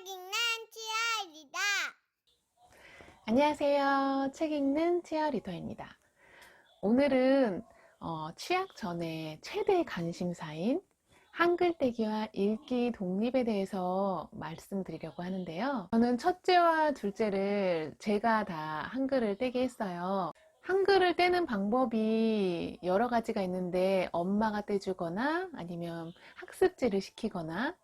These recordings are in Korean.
책 읽는 치아이다. 안녕하세요. 책 읽는 치어리더입니다. 오늘은 취학 전에 최대 관심사인 한글 떼기와 읽기 독립에 대해서 말씀드리려고 하는데요. 저는 첫째와 둘째를 제가 다 한글을 떼게 했어요. 한글을 떼는 방법이 여러 가지가 있는데 엄마가 떼주거나 아니면 학습지를 시키거나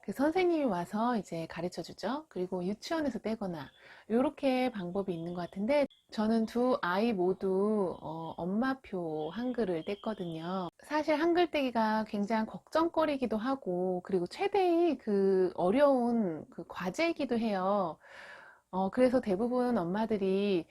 그 선생님이 와서 이제 가르쳐 주죠. 그리고 유치원에서 떼거나 이렇게 방법이 있는 것 같은데 저는 두 아이 모두 엄마표 한글을 뗐거든요. 사실 한글 떼기가 굉장히 걱정거리기도 하고 그리고 최대의 그 어려운 그 과제이기도 해요. 그래서 대부분 엄마들이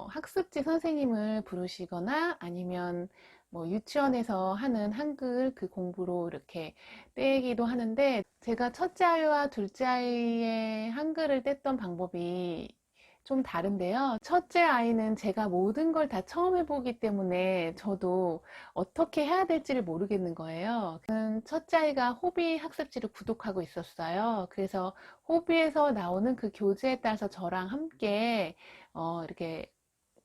학습지 선생님을 부르시거나 아니면 뭐 유치원에서 하는 한글 그 공부로 이렇게 떼기도 하는데 제가 첫째 아이와 둘째 아이의 한글을 뗐던 방법이 좀 다른데요. 첫째 아이는 제가 모든 걸 다 처음 해보기 때문에 저도 어떻게 해야 될지를 모르겠는 거예요. 첫째 아이가 호비 학습지를 구독하고 있었어요. 그래서 호비에서 나오는 그 교재에 따라서 저랑 함께 이렇게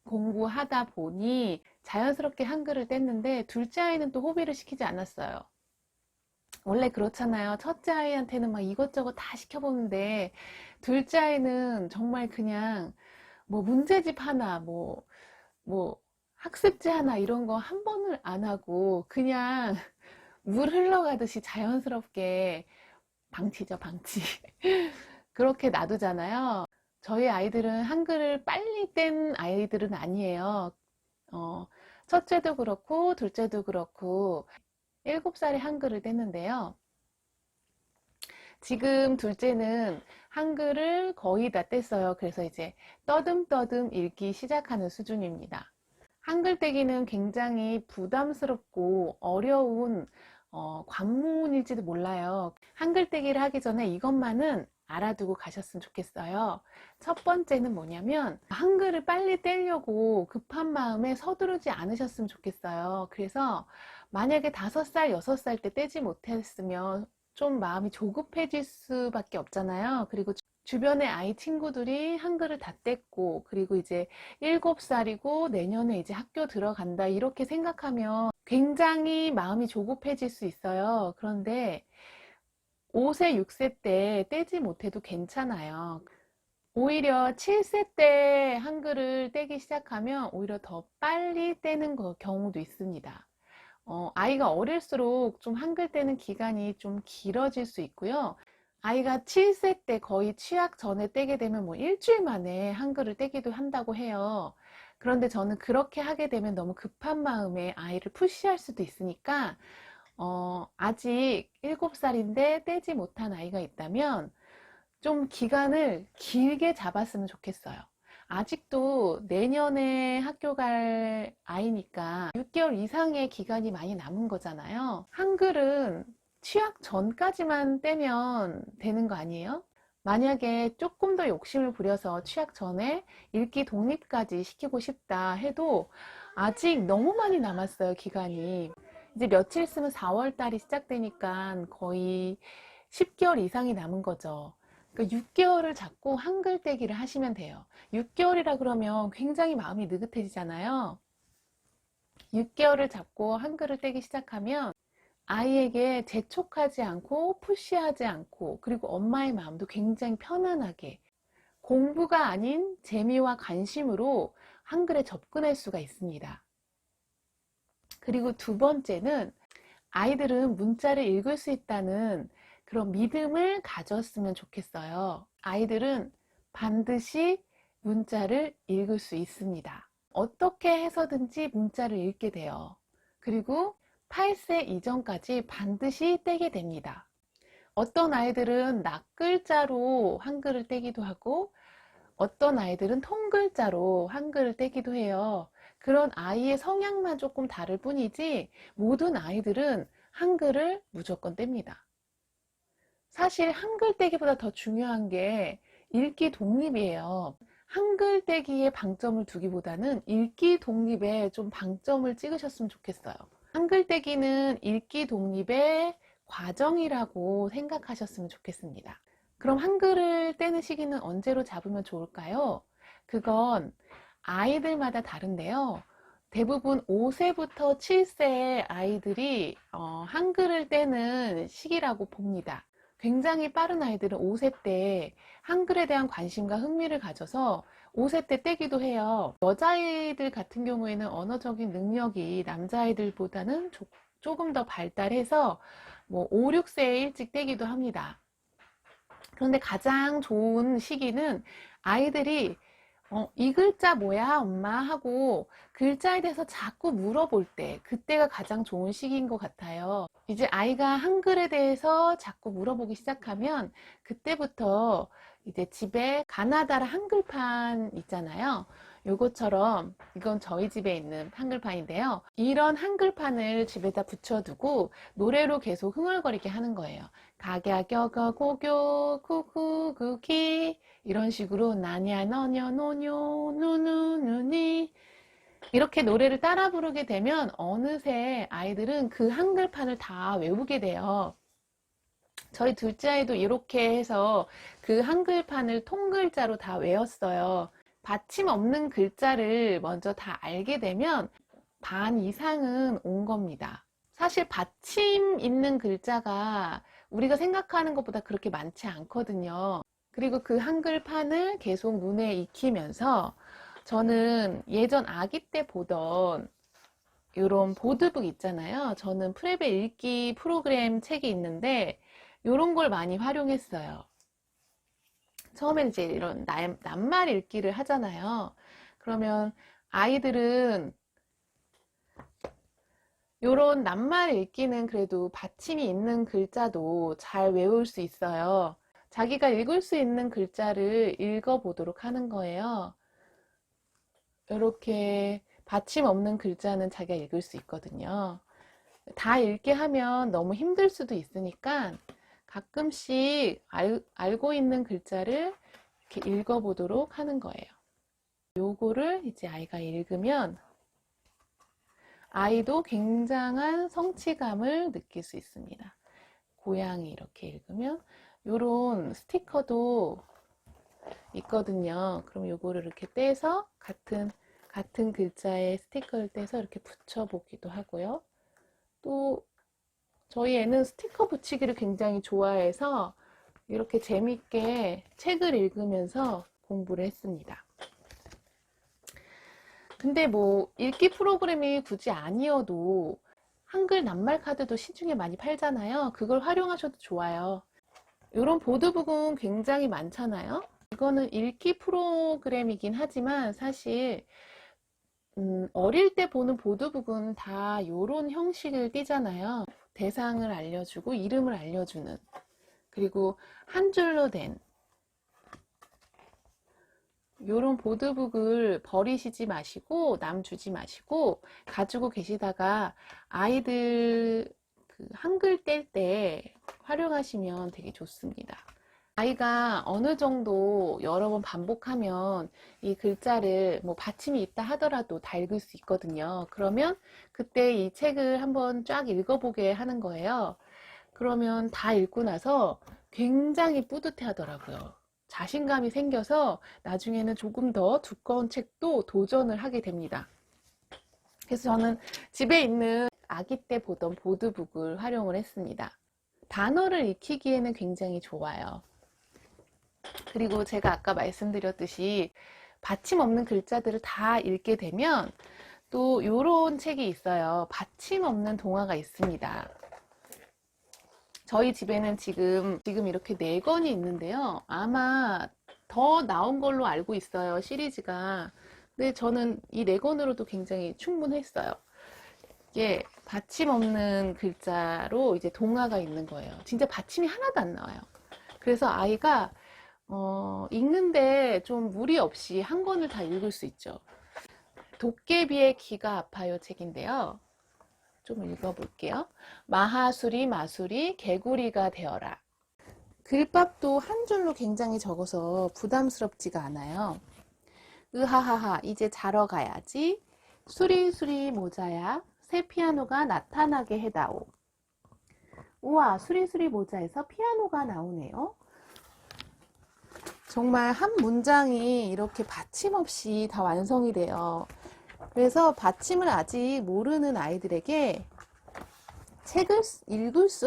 공부하다 보니 자연스럽게 한글을 뗐는데 둘째 아이는 또 호비를 시키지 않았어요. 원래 그렇잖아요. 첫째 아이한테는 막 이것저것 다 시켜보는데 둘째 아이는 정말 그냥 뭐 문제집 하나 뭐 학습지 하나 이런 거 한 번을 안 하고 그냥 물 흘러가듯이 자연스럽게 방치죠, 방치. 그렇게 놔두잖아요. 저희 아이들은 한글을 빨리 뗀 아이들은 아니에요. 첫째도 그렇고 둘째도 그렇고 7살에 한글을 뗐는데요. 지금 둘째는 한글을 거의 다 뗐어요. 그래서 이제 떠듬떠듬 읽기 시작하는 수준입니다. 한글 떼기는 굉장히 부담스럽고 어려운 관문일지도 몰라요. 한글 떼기를 하기 전에 이것만은 알아두고 가셨으면 좋겠어요. 첫 번째는 뭐냐면 한글을 빨리 떼려고 급한 마음에 서두르지 않으셨으면 좋겠어요. 그래서 만약에 5살, 6살 때 떼지 못했으면 좀 마음이 조급해질 수밖에 없잖아요. 그리고 주변의 아이 친구들이 한글을 다 뗐고 그리고 이제 7살이고 내년에 이제 학교 들어간다 이렇게 생각하면 굉장히 마음이 조급해질 수 있어요. 그런데 5세, 6세 때 떼지 못해도 괜찮아요. 오히려 7세 때 한글을 떼기 시작하면 오히려 더 빨리 떼는 경우도 있습니다. 아이가 어릴수록 좀 한글 떼는 기간이 좀 길어질 수 있고요. 아이가 7세 때 거의 취학 전에 떼게 되면 뭐 일주일 만에 한글을 떼기도 한다고 해요. 그런데 저는 그렇게 하게 되면 너무 급한 마음에 아이를 푸시할 수도 있으니까 아직 7살인데 떼지 못한 아이가 있다면 좀 기간을 길게 잡았으면 좋겠어요. 아직도 내년에 학교 갈 아이니까 6개월 이상의 기간이 많이 남은 거잖아요. 한글은 취학 전까지만 떼면 되는 거 아니에요? 만약에 조금 더 욕심을 부려서 취학 전에 읽기 독립까지 시키고 싶다 해도 아직 너무 많이 남았어요, 기간이. 이제 며칠 있으면 4월 달이 시작되니까 거의 10개월 이상이 남은 거죠. 그러니까 6개월을 잡고 한글 떼기를 하시면 돼요. 6개월이라 그러면 굉장히 마음이 느긋해지잖아요. 6개월을 잡고 한글을 떼기 시작하면 아이에게 재촉하지 않고 푸시하지 않고 그리고 엄마의 마음도 굉장히 편안하게 공부가 아닌 재미와 관심으로 한글에 접근할 수가 있습니다. 그리고 두 번째는 아이들은 문자를 읽을 수 있다는 그런 믿음을 가졌으면 좋겠어요. 아이들은 반드시 문자를 읽을 수 있습니다. 어떻게 해서든지 문자를 읽게 돼요. 그리고 8세 이전까지 반드시 떼게 됩니다. 어떤 아이들은 낱글자로 한글을 떼기도 하고 어떤 아이들은 통글자로 한글을 떼기도 해요. 그런 아이의 성향만 조금 다를 뿐이지 모든 아이들은 한글을 무조건 뗍니다. 사실 한글 떼기보다 더 중요한 게 읽기 독립이에요. 한글 떼기에 방점을 두기보다는 읽기 독립에 좀 방점을 찍으셨으면 좋겠어요. 한글 떼기는 읽기 독립의 과정이라고 생각하셨으면 좋겠습니다. 그럼 한글을 떼는 시기는 언제로 잡으면 좋을까요? 그건 아이들마다 다른데요. 대부분 5세부터 7세 아이들이 한글을 떼는 시기라고 봅니다. 굉장히 빠른 아이들은 5세 때 한글에 대한 관심과 흥미를 가져서 5세 때 떼기도 해요. 여자아이들 같은 경우에는 언어적인 능력이 남자아이들보다는 조금 더 발달해서 뭐 5, 6세에 일찍 떼기도 합니다. 그런데 가장 좋은 시기는 아이들이 이 글자 뭐야 엄마 하고 글자에 대해서 자꾸 물어볼 때, 그때가 가장 좋은 시기인 것 같아요. 이제 아이가 한글에 대해서 자꾸 물어보기 시작하면 그때부터 이제 집에 가나다라 한글판 있잖아요. 요것처럼, 이건 저희 집에 있는 한글판인데요. 이런 한글판을 집에다 붙여두고 노래로 계속 흥얼거리게 하는 거예요. 가갸 껴거 고교 쿠쿠 쿠키 이런 식으로 나냐 너냐 노뇨 누누 누니 이렇게 노래를 따라 부르게 되면 어느새 아이들은 그 한글판을 다 외우게 돼요. 저희 둘째 아이도 이렇게 해서 그 한글판을 통글자로 다 외웠어요. 받침 없는 글자를 먼저 다 알게 되면 반 이상은 온 겁니다. 사실 받침 있는 글자가 우리가 생각하는 것보다 그렇게 많지 않거든요. 그리고 그 한글판을 계속 눈에 익히면서 저는 예전 아기 때 보던 이런 보드북 있잖아요. 저는 프레베 읽기 프로그램 책이 있는데 이런 걸 많이 활용했어요. 처음엔 이제 이런 낱말 읽기를 하잖아요. 그러면 아이들은 이런 낱말 읽기는 그래도 받침이 있는 글자도 잘 외울 수 있어요. 자기가 읽을 수 있는 글자를 읽어보도록 하는 거예요. 이렇게 받침 없는 글자는 자기가 읽을 수 있거든요. 다 읽게 하면 너무 힘들 수도 있으니까 가끔씩 알고 있는 글자를 이렇게 읽어보도록 하는 거예요. 요거를 이제 아이가 읽으면 아이도 굉장한 성취감을 느낄 수 있습니다. 고양이 이렇게 읽으면 요런 스티커도 있거든요. 그럼 요거를 이렇게 떼서 같은 글자의 스티커를 떼서 이렇게 붙여보기도 하고요. 또 저희 애는 스티커 붙이기를 굉장히 좋아해서 이렇게 재밌게 책을 읽으면서 공부를 했습니다. 근데 뭐 읽기 프로그램이 굳이 아니어도 한글 낱말 카드도 시중에 많이 팔잖아요. 그걸 활용하셔도 좋아요. 이런 보드북은 굉장히 많잖아요. 이거는 읽기 프로그램이긴 하지만 사실 어릴 때 보는 보드북은 다 이런 형식을 띠잖아요. 대상을 알려주고 이름을 알려주는, 그리고 한 줄로 된 이런 보드북을 버리시지 마시고 남 주지 마시고 가지고 계시다가 아이들 그 한글 뗄 때 활용하시면 되게 좋습니다. 아이가 어느 정도 여러 번 반복하면 이 글자를 뭐 받침이 있다 하더라도 다 읽을 수 있거든요. 그러면 그때 이 책을 한번 쫙 읽어보게 하는 거예요. 그러면 다 읽고 나서 굉장히 뿌듯해 하더라고요. 자신감이 생겨서 나중에는 조금 더 두꺼운 책도 도전을 하게 됩니다. 그래서 저는 집에 있는 아기 때 보던 보드북을 활용을 했습니다. 단어를 익히기에는 굉장히 좋아요. 그리고 제가 아까 말씀드렸듯이 받침 없는 글자들을 다 읽게 되면 또 이런 책이 있어요. 받침 없는 동화가 있습니다. 저희 집에는 지금 이렇게 4권이 있는데요. 아마 더 나온 걸로 알고 있어요. 시리즈가. 근데 저는 이 4권으로도 굉장히 충분했어요. 이게 받침 없는 글자로 이제 동화가 있는 거예요. 진짜 받침이 하나도 안 나와요. 그래서 아이가 읽는데 좀 무리 없이 한 권을 다 읽을 수 있죠. 도깨비의 귀가 아파요 책인데요. 좀 읽어볼게요. 마하수리 마수리 개구리가 되어라. 글밥도 한 줄로 굉장히 적어서 부담스럽지가 않아요. 으하하하 이제 자러 가야지. 수리수리 모자야 새 피아노가 나타나게 해다오. 우와 수리수리 모자에서 피아노가 나오네요. 정말 한 문장이 이렇게 받침 없이 다 완성이 돼요. 그래서 받침을 아직 모르는 아이들에게 책을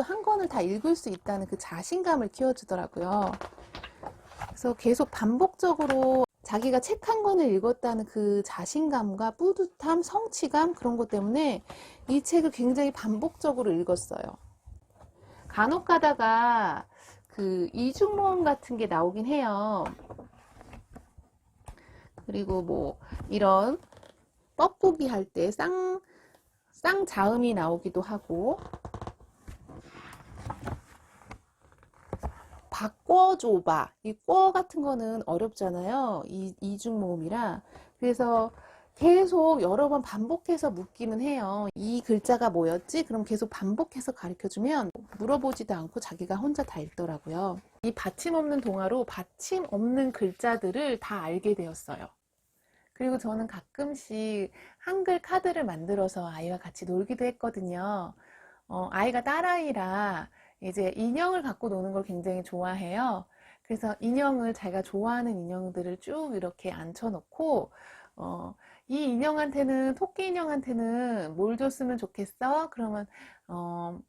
한 권을 다 읽을 수 있다는 그 자신감을 키워주더라고요. 그래서 계속 반복적으로 자기가 책 한 권을 읽었다는 그 자신감과 뿌듯함, 성취감 그런 것 때문에 이 책을 굉장히 반복적으로 읽었어요. 간혹 가다가 그 이중모음 같은 게 나오긴 해요. 그리고 뭐 이런 뻐꾸기 할 때 쌍자음이 나오기도 하고, 바꿔줘봐. 이 꿔 같은 거는 어렵잖아요. 이중모음이라. 그래서 계속 여러 번 반복해서 묻기는 해요. 이 글자가 뭐였지? 그럼 계속 반복해서 가르쳐주면 물어보지도 않고 자기가 혼자 다 읽더라고요. 이 받침 없는 동화로 받침 없는 글자들을 다 알게 되었어요. 그리고 저는 가끔씩 한글 카드를 만들어서 아이와 같이 놀기도 했거든요. 아이가 딸아이라 이제 인형을 갖고 노는 걸 굉장히 좋아해요. 그래서 인형을 자기가 좋아하는 인형들을 쭉 이렇게 앉혀놓고 이 인형한테는 토끼 인형한테는 뭘 줬으면 좋겠어? 그러면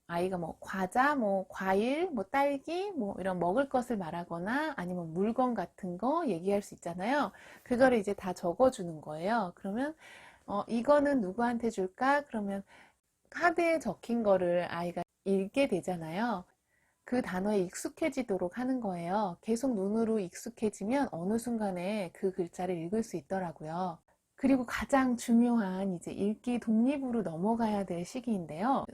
아이가 뭐 과자, 뭐 과일, 뭐 딸기, 뭐 이런 먹을 것을 말하거나 아니면 물건 같은 거 얘기할 수 있잖아요. 그거를 이제 다 적어주는 거예요. 그러면 이거는 누구한테 줄까? 그러면 카드에 적힌 거를 아이가 읽게 되잖아요. 그 단어에 익숙해지도록 하는 거예요. 계속 눈으로 익숙해지면 어느 순간에 그 글자를 읽을 수 있더라고요. 그리고 가장 중요한 이제 읽기 독립으로 넘어가야 될 시기인데요.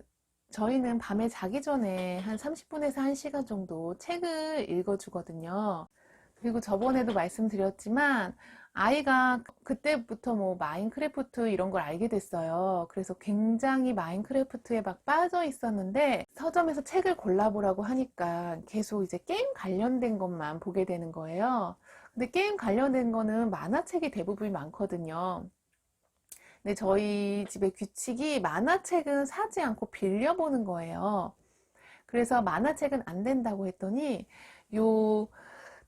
저희는 밤에 자기 전에 한 30분에서 1시간 정도 책을 읽어주거든요. 그리고 저번에도 말씀드렸지만 아이가 그때부터 뭐 마인크래프트 이런 걸 알게 됐어요. 그래서 굉장히 마인크래프트에 막 빠져 있었는데 서점에서 책을 골라보라고 하니까 계속 이제 게임 관련된 것만 보게 되는 거예요. 근데 게임 관련된 거는 만화책이 대부분이 많거든요. 근데 저희 집의 규칙이 만화책은 사지 않고 빌려보는 거예요. 그래서 만화책은 안 된다고 했더니 요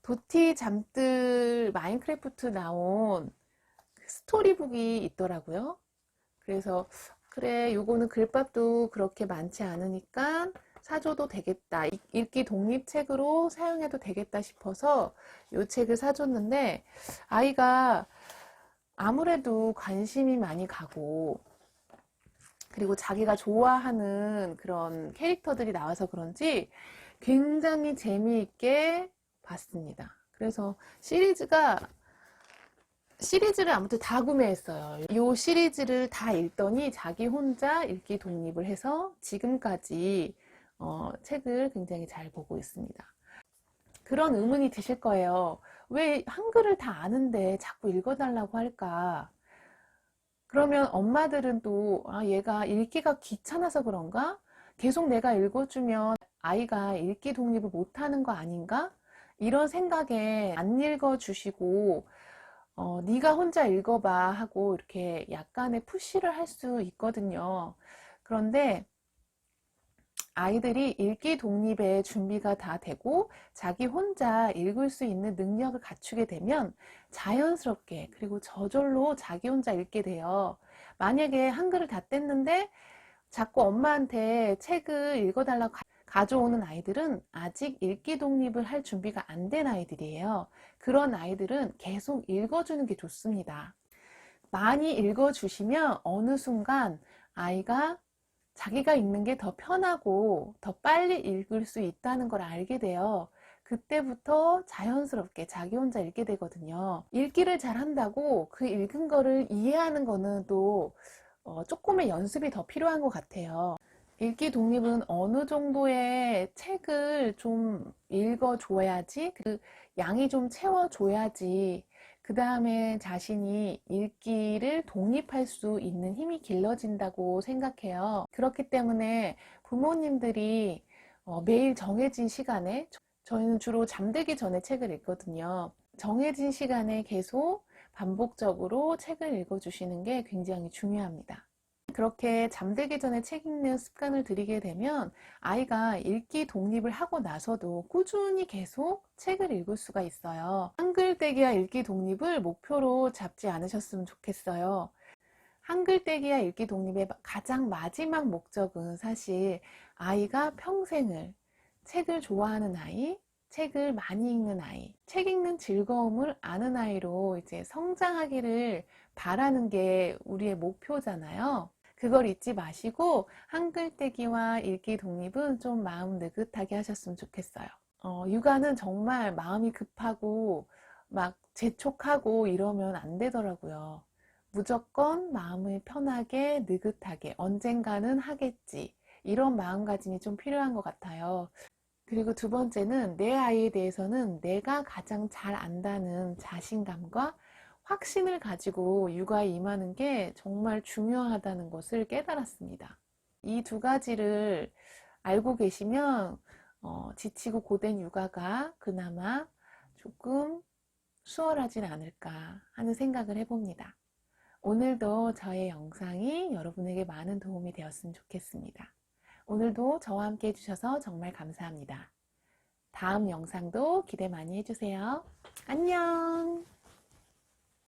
도티 잠들 마인크래프트 나온 스토리북이 있더라고요. 그래서 그래 요거는 글밥도 그렇게 많지 않으니까 사줘도 되겠다. 읽기 독립책으로 사용해도 되겠다 싶어서 요 책을 사줬는데 아이가 아무래도 관심이 많이 가고 그리고 자기가 좋아하는 그런 캐릭터들이 나와서 그런지 굉장히 재미있게 봤습니다. 그래서 시리즈를 아무튼 다 구매했어요. 이 시리즈를 다 읽더니 자기 혼자 읽기 독립을 해서 지금까지 책을 굉장히 잘 보고 있습니다. 그런 의문이 드실 거예요. 왜 한글을 다 아는데 자꾸 읽어달라고 할까? 그러면 엄마들은 또 얘가 읽기가 귀찮아서 그런가? 계속 내가 읽어주면 아이가 읽기 독립을 못하는 거 아닌가? 이런 생각에 안 읽어주시고 네가 혼자 읽어봐 하고 이렇게 약간의 푸시를 할 수 있거든요. 그런데 아이들이 읽기 독립의 준비가 다 되고 자기 혼자 읽을 수 있는 능력을 갖추게 되면 자연스럽게 그리고 저절로 자기 혼자 읽게 돼요. 만약에 한글을 다 뗐는데 자꾸 엄마한테 책을 읽어달라고 가져오는 아이들은 아직 읽기 독립을 할 준비가 안 된 아이들이에요. 그런 아이들은 계속 읽어주는 게 좋습니다. 많이 읽어주시면 어느 순간 아이가 자기가 읽는 게 더 편하고 더 빨리 읽을 수 있다는 걸 알게 돼요. 그때부터 자연스럽게 자기 혼자 읽게 되거든요. 읽기를 잘한다고 그 읽은 거를 이해하는 거는 또 조금의 연습이 더 필요한 것 같아요. 읽기 독립은 어느 정도의 책을 좀 읽어줘야지, 그 양이 좀 채워줘야지, 그 다음에 자신이 읽기를 독립할 수 있는 힘이 길러진다고 생각해요. 그렇기 때문에 부모님들이 매일 정해진 시간에, 저희는 주로 잠들기 전에 책을 읽거든요. 정해진 시간에 계속 반복적으로 책을 읽어주시는 게 굉장히 중요합니다. 그렇게 잠들기 전에 책 읽는 습관을 들이게 되면 아이가 읽기 독립을 하고 나서도 꾸준히 계속 책을 읽을 수가 있어요. 한글 떼기와 읽기 독립을 목표로 잡지 않으셨으면 좋겠어요. 한글 떼기와 읽기 독립의 가장 마지막 목적은 사실 아이가 평생을 책을 좋아하는 아이, 책을 많이 읽는 아이, 책 읽는 즐거움을 아는 아이로 이제 성장하기를 바라는 게 우리의 목표잖아요. 그걸 잊지 마시고 한글 떼기와 읽기 독립은 좀 마음 느긋하게 하셨으면 좋겠어요. 육아는 정말 마음이 급하고 막 재촉하고 이러면 안 되더라고요. 무조건 마음을 편하게 느긋하게 언젠가는 하겠지, 이런 마음가짐이 좀 필요한 것 같아요. 그리고 두 번째는 내 아이에 대해서는 내가 가장 잘 안다는 자신감과 확신을 가지고 육아에 임하는 게 정말 중요하다는 것을 깨달았습니다. 이 두 가지를 알고 계시면 지치고 고된 육아가 그나마 조금 수월하진 않을까 하는 생각을 해봅니다. 오늘도 저의 영상이 여러분에게 많은 도움이 되었으면 좋겠습니다. 오늘도 저와 함께 해주셔서 정말 감사합니다. 다음 영상도 기대 많이 해주세요. 안녕!